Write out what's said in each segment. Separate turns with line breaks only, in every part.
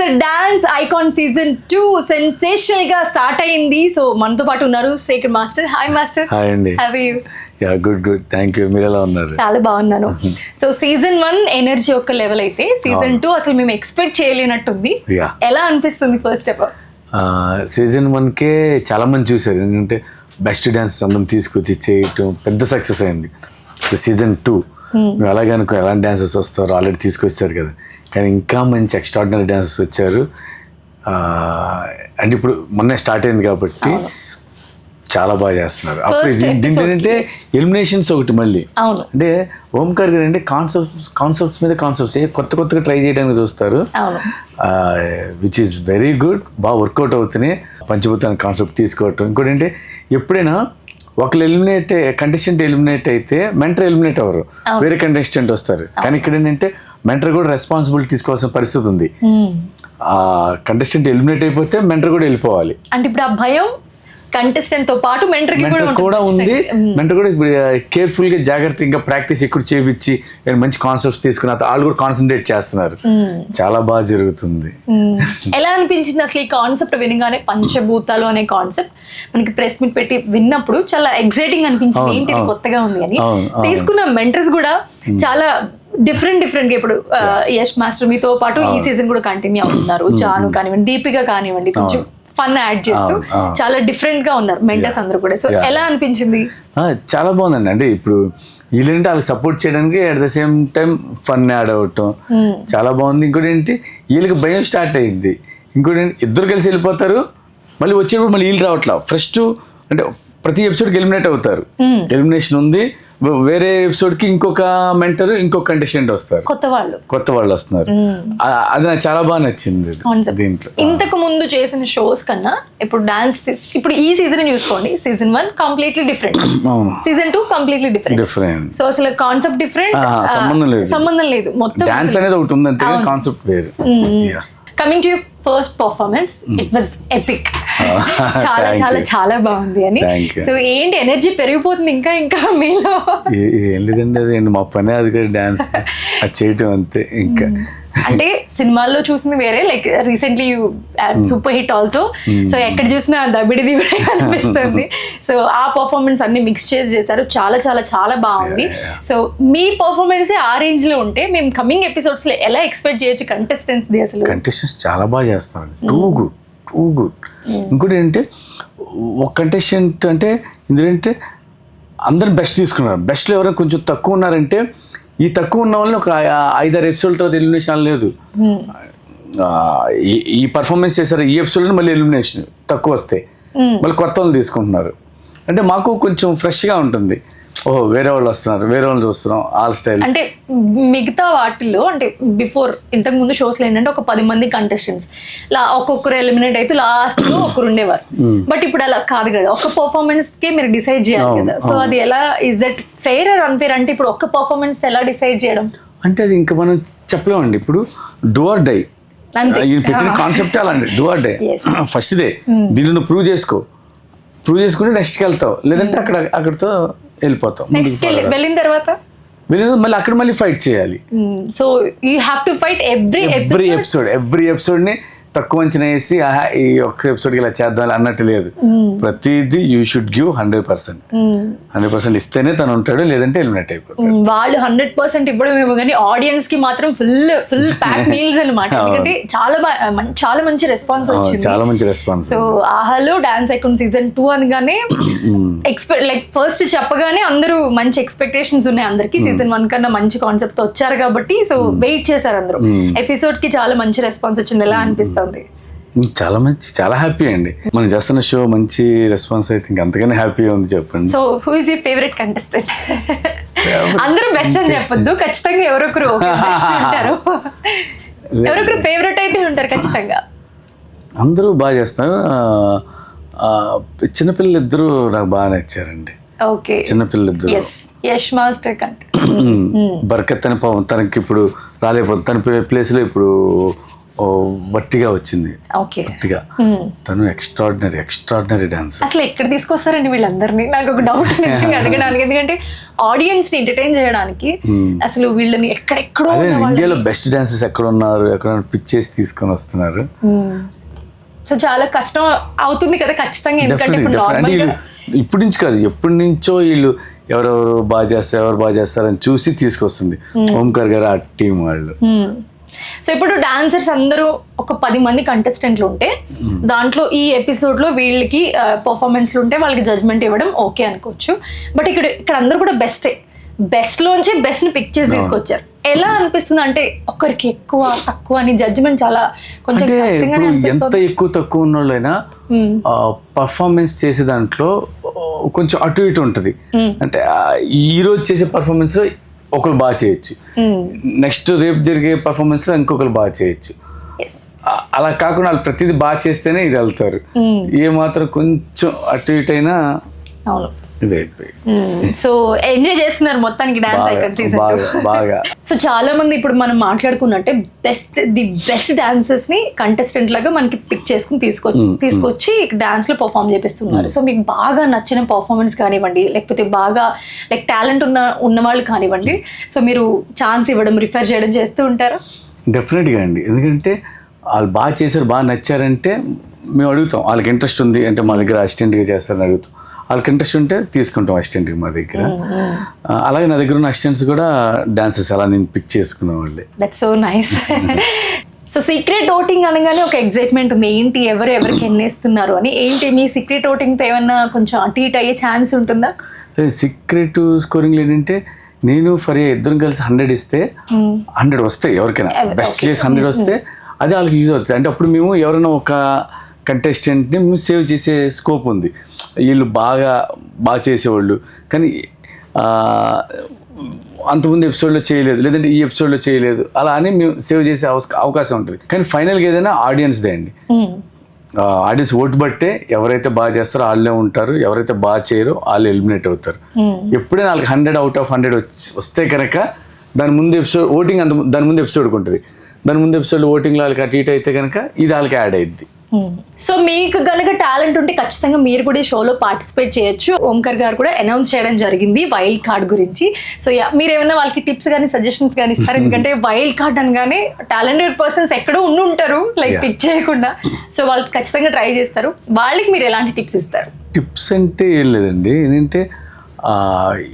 So dance icon season 2 sensational గా start అయింది. So మనతో పాటు ఉన్నారు Shekhar master. Hi master.
Hi అండి.
How are you?
Ya good thank you. మీరు ఎలా ఉన్నారు?
చాలా బాగున్నాను. సో సీజన్ 1 ఎనర్జీ ఒక లెవెల్ అయితే సీజన్ 2 అసలు మేము ఎక్స్పెక్ట్ చేయలేనట్టుంది. ఎలా అనిపిస్తుంది ఫస్ట్ ఆఫ్ ఆల్?
సీజన్ 1కే చాలా మంది చూసారు, ఎందుకంటే బెస్ట్ డాన్స్ అందరం తీసుకొచ్చి చేయటం పెద్ద సక్సెస్ అయింది. సీజన్ 2 మేము అలాగే అనుకో ఎలాంటి డాన్సర్స్ వస్తారో ఆల్రెడీ తీసుకొచ్చారు కదా, కానీ ఇంకా మంచి ఎక్స్ట్రాడినరీ డాన్సర్స్ వచ్చారు. అంటే ఇప్పుడు మొన్నే స్టార్ట్ అయింది కాబట్టి చాలా బాగా చేస్తున్నారు. అప్పుడు ఏంటంటే ఎలిమినేషన్స్ ఒకటి మళ్ళీ అంటే ఓంకార్ గారు అంటే కాన్సెప్ట్స్ మీద కాన్సెప్ట్స్ కొత్తగా ట్రై చేయడానికి చూస్తారు, విచ్ ఈస్ వెరీ గుడ్. బాగా వర్కౌట్ అవుతున్నాయి. పంచభూతాన్ని కాన్సెప్ట్ తీసుకోవటం. ఇంకోటి అంటే ఎప్పుడైనా ఒకళ్ళు కంటెస్టెంట్ ఎలిమినేట్ అయితే మెంటర్ ఎలిమినేట్ అవ్వరు, వేరే కంటెస్టెంట్ వస్తారు. కానీ ఇక్కడ ఏంటంటే మెంటర్ కూడా రెస్పాన్సిబిలిటీ తీసుకోవాల్సిన పరిస్థితి ఉంది. ఆ కంటెస్టెంట్ ఎలిమినేట్ అయిపోతే మెంటర్ కూడా వెళ్ళిపోవాలి.
అంటే ఇప్పుడు ఆ భయం కంటెస్టెంట్ తో పాటు మెంటర్
కూడా ఉంది. మెంటర్ కూడా కేర్ఫుల్ గా జాగ్రత్తగా ప్రాక్టీస్ ఎక్కువ చేయించి మంచి కాన్సెప్ట్స్ తీసుకున్న వాళ్ళు కూడా కాన్సన్ట్రేట్ చేస్తున్నారు. చాలా బాగా జరుగుతుంది.
ఎలా అనిపించింది అసలు ఈ కాన్సెప్ట్ వినగానే? పంచభూతాలు అనే కాన్సెప్ట్ మనకి ప్రెస్ మీట్ పెట్టి విన్నప్పుడు చాలా ఎక్సైటింగ్ అనిపించింది. ఏంటి కొత్తగా ఉంది అని. తీసుకున్న మెంటర్స్ కూడా చాలా డిఫరెంట్ గా ఇప్పుడు యష్ మాస్టర్ మీతో పాటు ఈ సీజన్ కూడా కంటిన్యూ అవుతున్నారు. జాను కానివ్వండి, దీపిక కానివ్వండి, కొంచెం ఫన్ యాడ్ చేస్తూ చాలా డిఫరెంట్ గా ఉన్నారు మెంటర్స్ అందరూ కూడా. సో ఎలా అనిపించింది?
చాలా బాగుందండి. అంటే ఇప్పుడు వీళ్ళంటే వాళ్ళకి సపోర్ట్ చేయడానికి at the same time fun add అవటం చాలా బాగుంది. ఇంకోటి ఏంటి వీళ్ళకి భయం స్టార్ట్ అయింది. ఇంకోటి ఏంటి ఇద్దరు కలిసి వెళ్ళిపోతారు, మళ్ళీ వచ్చేటప్పుడు మళ్ళీ వీళ్ళు రావట్లా. ఫస్ట్ అంటే ప్రతి ఎపిసోడ్కి ఎలిమినేట్ అవుతారు. ఎలిమినేషన్ ఉంది. వేరే ఎపిసోడ్ కి ఇంకొక మెంటర్ ఇంకొక కంటెస్టెంట్ వస్తారు, కొత్త వాళ్ళు వస్తున్నారు. అది నాకు చాలా బాగా నచ్చింది దీంట్లో.
ఇంతకు ముందు చేసిన షోస్ కన్నా ఇప్పుడు డాన్స్ ఇప్పుడు ఈ సీజన్ చూసుకోండి. Season 1 completely different, season 2 completely different. So అసలు కాన్సెప్ట్ డిఫరెంట్, సంబంధం లేదు. మొత్తం
డాన్స్ అనేది ఒకటి ఉంది అంతే, కాన్సెప్ట్ వేరు.
Coming to your first performance, it was epic. చాలా చాలా చాలా బాగుంది అని. సో ఏంటి ఎనర్జీ పెరిగిపోతుంది ఇంకా మీలో?
ఏం లేదండి, అది మా పనే అది, డాన్స్ అది చేయటం అంతే. ఇంకా
అంటే సినిమాల్లో చూసింది వేరే, like recently you super hit also. So ఎక్కడ చూసినా దబిడిది కూడా కనిపిస్తుంది. సో ఆ పర్ఫార్మెన్స్ అన్ని మిక్స్ చేశారు. చాలా చాలా చాలా బాగుంది. సో మీ పర్ఫార్మెన్స్ ఆ రేంజ్ లో ఉంటే మేము కమింగ్ ఎపిసోడ్స్ లో ఎలా ఎక్స్పెక్ట్ చేయొచ్చు కంటెస్టెంట్స్? అసలు
కంటెస్టెంట్స్ చాలా బాగా చేస్తారు. Too good. ఇంకోటి ఏంటంటే ఒక కంటెస్టెంట్ అంటే ఎందుకంటే అందరిని బెస్ట్ తీసుకున్నారు. బెస్ట్లో ఎవరైనా కొంచెం తక్కువ ఉన్నారంటే ఈ తక్కువ ఉన్న వాళ్ళని ఒక 5-6 ఎపిసోడ్ తర్వాత ఎలిమినేషన్ లేదు. ఈ పర్ఫార్మెన్స్ చేశారు ఈ ఎపిసోడ్లో మళ్ళీ ఎలిమినేషన్ తక్కువ వస్తే మళ్ళీ కొత్త వాళ్ళు తీసుకుంటున్నారు. అంటే మాకు కొంచెం ఫ్రెష్గా ఉంటుంది. ఓహో వేరే వాళ్ళు వస్తున్నారు, వేరే వాళ్ళు చూస్తున్నాం ఆల్ స్టైల్.
అంటే మిగతా వాటిల్లో అంటే బిఫోర్ ఇంతకు ముందు షోస్ లో ఏంటంటే ఒక 10 మంది కంటెస్టెంట్స్ ఒక్కొక్కరు ఎలిమినేట్ అయితే లాస్ట్ లో ఒకరు ఉండేవారు. బట్ ఇప్పుడు అలా కాదు కదా, ఒక పర్ఫార్మెన్స్ కి మీరు డిసైడ్ చేయాలి కదా. సో అది ఎలా, is that fair or unfair? అంటే ఇప్పుడు ఒక్క పర్ఫార్మెన్స్ ఎలా డిసైడ్ చేయడం
అంటే అది ఇంకా మనం చెప్పలేమండి. ఇప్పుడు డూ ఆర్ డై పెట్టిన కాన్సెప్ట్ అలాంటి do or die. First they దీన్ని నువ్వు ప్రూవ్ చేసుకుంటే నెక్స్ట్కి వెళ్తావు, లేదంటే అక్కడితో వెళ్ళిపోతాం.
వెళ్ళిన తర్వాత
మళ్ళీ అక్కడ మళ్ళీ ఫైట్ చేయాలి.
So you have to fight every
episode ని తక్కువ అంచనా వేసి ఈ ఒక్క ఎపిసోడ్కి ఇలా చేద్దాం అన్నట్టు లేదు. ప్రతిదీ యూ షుడ్ గివ్ 100% ఇస్తేనే తను ఉంటాడు, లేదంటే ఎలిమినేట్ అయిపోతాడు.
వాళ్ళు 100% ఇవ్వడం ఏమో కానీ ఆడియన్స్ కి మాత్రం ఫుల్ ప్యాక్ మీల్స్ అనమాట. ఎందుకంటే చాలా మంచి రెస్పాన్స్ వచ్చింది.
చాలా మంచి రెస్పాన్స్.
సో ఆహాలో డాన్స్ ఐకాన్ సీజన్ 2 అనగానే లైక్ ఫస్ట్ చెప్పగానే అందరూ మంచి ఎక్స్పెక్టేషన్స్ ఉన్నాయి అందరికి. సీజన్ 1 కన్నా మంచి కాన్సెప్ట్ వచ్చారు కాబట్టి సో వెయిట్ చేశారు అందరూ. ఎపిసోడ్ కి చాలా మంచి రెస్పాన్స్ వచ్చింది. ఎలా అనిపిస్తుంది?
చాలా హ్యాపీ అండి. మనం చేస్తున్న షో మంచి రెస్పాన్స్ అయితే ఇంకంతగానే హ్యాపీగా ఉంది. చెప్పండి.
So who is your favourite contestant? అందరూ బెస్ట్ అని చెప్పొద్దు, ఖచ్చితంగా ఎవరొకరు ఉంటారు. ఎవరొకరు ఫేవరెట్ అయితే ఉంటారు ఖచ్చితంగా.
అందరూ బాగా చేస్తారు. చిన్నపిల్లలు ఇద్దరు నాకు బాగా నచ్చారండి.
ఓకే,
చిన్నపిల్లలు ఇద్దరు.
యష్ మాస్టర్ కంటే
బర్కత్ అని తనకి ఇప్పుడు రాలేకపోతుంది. తన ప్లేస్లో ఇప్పుడు బట్టిగా వచ్చింది.
ఓకే.
బట్టిగా తను ఎక్స్ట్రాడినరీ డాన్సర్.
అసలు ఎక్కడ తీసుకొస్తారండి వీళ్ళందరినీ? నాకు ఒక డౌట్ నిజంగా అడగడానికి. ఎందుకంటే ఆడియన్స్ ని ఎంటర్టైన్ చేయడానికి అసలు వీళ్ళని ఎక్కడెక్కడో
ఇండియాలో బెస్ట్ డాన్సర్స్ ఎక్కడ ఉన్నారు, ఎక్కడ పిక్ చేసి తీసుకొని వస్తున్నారు.
సో చాలా కష్టం అవుతుంది కదా ఖచ్చితంగా. ఎందుకంటే ఇప్పుడు నార్మల్ గా
ఇప్పటి నుంచి కాదు, ఎప్పటి నుంచో వీళ్ళు ఎవరెవరు బాగా చేస్తారని చూసి తీసుకొస్తుంది ఓంకార్ గారు ఆ టీం వాళ్ళు.
సో ఇప్పుడు డాన్సర్స్ అందరూ ఒక 10 మంది కంటెస్టెంట్లు ఉంటే దాంట్లో ఈ ఎపిసోడ్ లో వీళ్ళకి పర్ఫార్మెన్స్లు ఉంటే వాళ్ళకి జడ్జ్మెంట్ ఇవ్వడం ఓకే అనుకోవచ్చు. బట్ ఇక్కడ అందరూ కూడా బెస్ట్ లోంచి బెస్ట్ ని పిక్ చేసి తీసుకొచ్చారు. ఎలా అనిపిస్తుంది అంటే ఒకరికి ఎక్కువ తక్కువ అని జడ్జ్మెంట్ చాలా కొంచెం కష్టంగానే
ఎంత
అనిపిస్తుంది.
ఎక్కువ తక్కువ ఉన్న వాళ్ళైనా పర్ఫార్మెన్స్ చేసే దాంట్లో కొంచెం అటు ఇటు ఉంటుంది. అంటే ఈ రోజు చేసే పర్ఫార్మెన్స్ లో ఒకరు బాగా చేయొచ్చు, నెక్స్ట్ రేపు జరిగే పర్ఫార్మెన్స్ లో ఇంకొకరు బాగా చేయొచ్చు. అలా కాకుండా వాళ్ళు ప్రతిదీ బాగా చేస్తేనే ఇది వెళ్తారు. ఏ మాత్రం కొంచెం అటు ఇటు అయినా
అవును
ఇది అయిపోయి.
సో ఎంజాయ్ చేస్తున్నారు మొత్తానికి డాన్స్ ఐకాన్ సీజన్
బాగా.
సో చాలా మంది ఇప్పుడు మనం మాట్లాడుకున్నట్టే ది బెస్ట్ డాన్సర్స్ ని కంటెస్టెంట్ లాగా మనకి పిక్ చేసుకుని తీసుకొచ్చి డాన్స్ లో పర్ఫామ్ చేపిస్తున్నారు. సో మీకు బాగా నచ్చిన పర్ఫార్మెన్స్ కానివ్వండి, లేకపోతే బాగా లైక్ టాలెంట్ ఉన్న వాళ్ళు కానివ్వండి, సో మీరు ఛాన్స్ ఇవ్వడం రిఫర్ చేయడం చేస్తూ ఉంటారా?
డెఫినెట్గా అండి. ఎందుకంటే వాళ్ళు బాగా చేశారు, బాగా నచ్చారంటే మేము అడుగుతాం. వాళ్ళకి ఇంట్రెస్ట్ ఉంది అంటే మా దగ్గర అసిస్టెంట్గా చేస్తారని అడుగుతాం. వాళ్ళకి ఇంట్రెస్ట్ ఉంటే తీసుకుంటాం అసిస్టెంట్కి మా దగ్గర. అలాగే నా దగ్గర ఉన్న అసిస్టెంట్స్ కూడా డాన్సెస్ అలా నేను పిక్ చేసుకున్న వాళ్ళే.
That's so nice. So secret voting అనగానే ఒక ఎగ్జైట్మెంట్ ఉంది, ఏంటి ఎవరికి ఎన్నేస్తున్నారు అని. ఏంటి మీ సీక్రెట్ ఓటింగ్తో ఏమన్నా కొంచెం అటు ఇటు అయ్యే ఛాన్స్ ఉంటుందా?
సీక్రెట్ స్కోరింగ్ ఏంటంటే నేను ఫరియా ఇద్దరం కలిసి 100 ఇస్తే 100 వస్తాయి ఎవరికైనా. బెస్ట్ చేసి 100 వస్తే అది వాళ్ళకి యూజ్ అవుతుంది. అంటే అప్పుడు మేము ఎవరైనా ఒక కంటెస్టెంట్ని మేము సేవ్ చేసే స్కోప్ ఉంది. వీళ్ళు బాగా చేసేవాళ్ళు కానీ అంతకుముందు ఎపిసోడ్లో చేయలేదు, లేదంటే ఈ ఎపిసోడ్లో చేయలేదు, అలా అని మేము సేవ్ చేసే అవకాశం ఉంటుంది. కానీ ఫైనల్గా ఏదైనా ఆడియన్స్దే అండి. ఆడియన్స్ ఓటు బట్టే ఎవరైతే బాగా చేస్తారో వాళ్ళే ఉంటారు, ఎవరైతే బాగా చేయరో వాళ్ళు ఎలిమినేట్ అవుతారు. ఎప్పుడైనా వాళ్ళకి 100 out of 100 వస్తే కనుక దాని ముందు ఎపిసోడ్ ఓటింగ్ దాని ముందు ఎపిసోడ్కి ఉంటుంది. దాని ముందు ఎపిసోడ్ ఓటింగ్లో వాళ్ళకి అటు ఇటు అయితే కనుక ఇది వాళ్ళకి యాడ్ అయ్యిద్ది.
సో మీకు కనుక టాలెంట్ ఉంటే ఖచ్చితంగా మీరు కూడా ఈ షోలో పార్టిసిపేట్ చేయొచ్చు. ఓంకార్ గారు కూడా అనౌన్స్ చేయడం జరిగింది వైల్డ్ కార్డ్ గురించి. సో మీరు ఏమైనా వాళ్ళకి టిప్స్ కానీ సజెషన్స్ కానీ ఇస్తారు? ఎందుకంటే వైల్డ్ కార్డ్ అనగానే టాలెంటెడ్ పర్సన్స్ ఎక్కడో ఉంటారు లైక్ పిక్ చేయకుండా. సో వాళ్ళకి ఖచ్చితంగా ట్రై చేస్తారు. వాళ్ళకి మీరు ఎలాంటి టిప్స్ ఇస్తారు?
టిప్స్ అంటే ఏం లేదండి. ఏంటంటే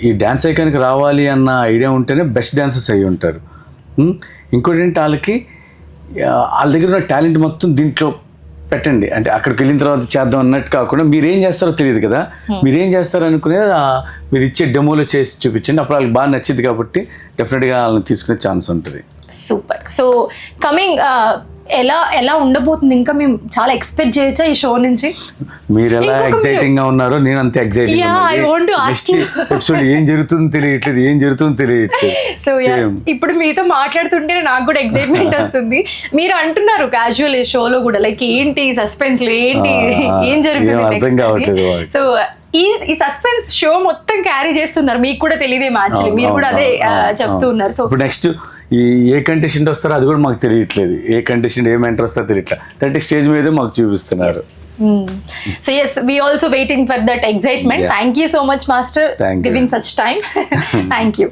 ఈ డ్యాన్స్ ఐకాన్కి రావాలి అన్న ఐడియా ఉంటేనే బెస్ట్ డాన్సర్స్ అయ్యి ఉంటారు. ఇంకోటి ఏంటంటే వాళ్ళ దగ్గర ఉన్న టాలెంట్ మొత్తం దీంట్లో పెట్టండి. అంటే అక్కడికి వెళ్ళిన తర్వాత చేద్దాం అన్నట్టు కాకుండా మీరేం చేస్తారో తెలియదు కదా, మీరేం చేస్తారో అనుకునేది మీరు ఇచ్చే డెమోలో చేసి చూపించండి. అప్పుడు వాళ్ళకి బాగా నచ్చింది కాబట్టి డెఫినెట్గా వాళ్ళని తీసుకునే ఛాన్స్ ఉంటుంది.
సూపర్. సో కమింగ్ ఎలా ఉండబోతుంది? ఇంకా మేము చాలా ఎక్స్పెక్ట్ చేయొచ్చా ఈ షో నుంచి?
మీరు ఎలా ఎక్సైటింగ్ గా ఉన్నారో నేను అంతే ఎక్సైటింగ్. ఎపిసోడ్ ఏం జరుగుతుందో తెలియట్లేదు.
సో ఇప్పుడు మీతో మాట్లాడుతుంటే నాకు కూడా ఎక్సైట్మెంట్ వస్తుంది. మీరు అంటున్నారు క్యాజువల్ ఈ షోలో కూడా లైక్ ఏంటి సస్పెన్స్, ఏంటి ఏం జరుగుతుంది. సో ఈ సస్పెన్స్ షో మొత్తం క్యారీ చేస్తున్నారు, మీకు కూడా తెలియదేమో యాక్చువల్లీ, మీరు కూడా అదే చెప్తూ ఉన్నారు. సో
నెక్స్ట్ ఏ కంటెస్టెంట్ వస్తారో అది కూడా మాకు తెలియట్లేదు. ఏ కంటెస్టెంట్ ఏ మెంటర్ వస్తారో తెలియట్లేదు. అంటే స్టేజ్ మీదే మాకు చూపిస్తున్నారు.
So yes, we also waiting for that excitement. Thank you so much, Master, giving such time. Thank you.